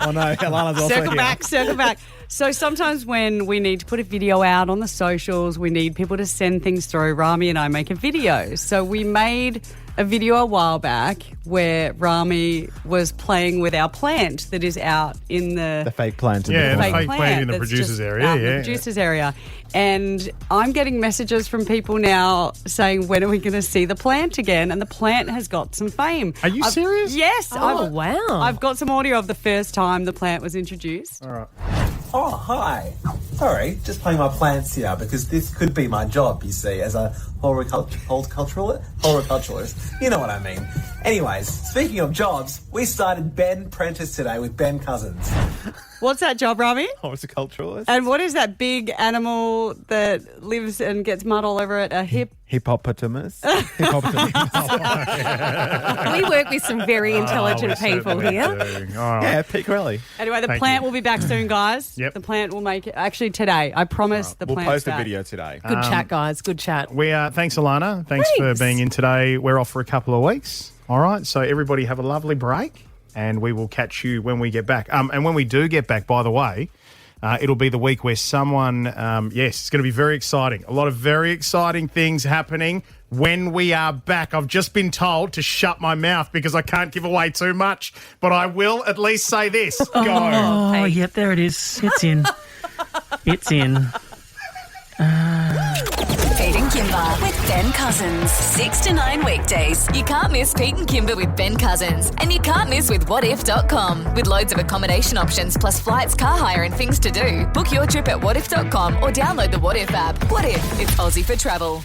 Speaker 7: Oh, no. Alana's also
Speaker 9: Circle
Speaker 7: here.
Speaker 9: circle back. So sometimes when we need to put a video out on the socials, we need people to send things through. Rami and I make a video. So we made a video a while back where Rami was playing with our plant that is out in
Speaker 7: The fake plant.
Speaker 2: Yeah, the fake
Speaker 9: plant
Speaker 2: plant in the
Speaker 9: that's
Speaker 2: producer's
Speaker 9: just
Speaker 2: area.
Speaker 9: out in
Speaker 2: Yeah.
Speaker 9: the producer's area. And I'm getting messages from people now saying, when are we going to see the plant again? And the plant has got some fame.
Speaker 2: Are you serious?
Speaker 9: Yes.
Speaker 3: Oh, wow.
Speaker 9: I've got some audio of the first time the plant was introduced.
Speaker 2: All right.
Speaker 10: Oh, hi. Sorry, just playing my plants here because this could be my job, you see, as a horticulturalist. You know what I mean. Anyways, speaking of jobs, we started Ben Prentice today with Ben Cousins.
Speaker 9: What's that job, Rami?
Speaker 7: Horticulturalist.
Speaker 9: And what is that big animal that lives and gets mud all over it? A
Speaker 7: Hippopotamus. Hippopotamus.
Speaker 3: We work with some very intelligent people here.
Speaker 7: Yeah, Pete Corelli.
Speaker 9: Anyway, the
Speaker 2: Thank
Speaker 9: plant
Speaker 2: you.
Speaker 9: will be back soon, guys.
Speaker 2: Yep.
Speaker 9: The plant will make it actually today. I promise the
Speaker 7: We'll
Speaker 9: plant's
Speaker 7: post a
Speaker 9: back.
Speaker 7: video today.
Speaker 3: Good chat, guys. Good chat.
Speaker 2: We thanks, Alana. Thanks for being in today. We're off for a couple of weeks. All right. So everybody have a lovely break, and we will catch you when we get back. And when we do get back, by the way, it'll be the week where someone, yes, it's going to be very exciting. A lot of very exciting things happening when we are back. I've just been told to shut my mouth because I can't give away too much, but I will at least say this. Go.
Speaker 8: Oh, yep, there it is. It's in. It's in.
Speaker 1: Pete and Kimber with Ben Cousins. 6 to 9 weekdays. You can't miss Pete and Kimber with Ben Cousins. And you can't miss with whatif.com. With loads of accommodation options plus flights, car hire and things to do. Book your trip at whatif.com or download the What If app. What if it's Aussie for travel?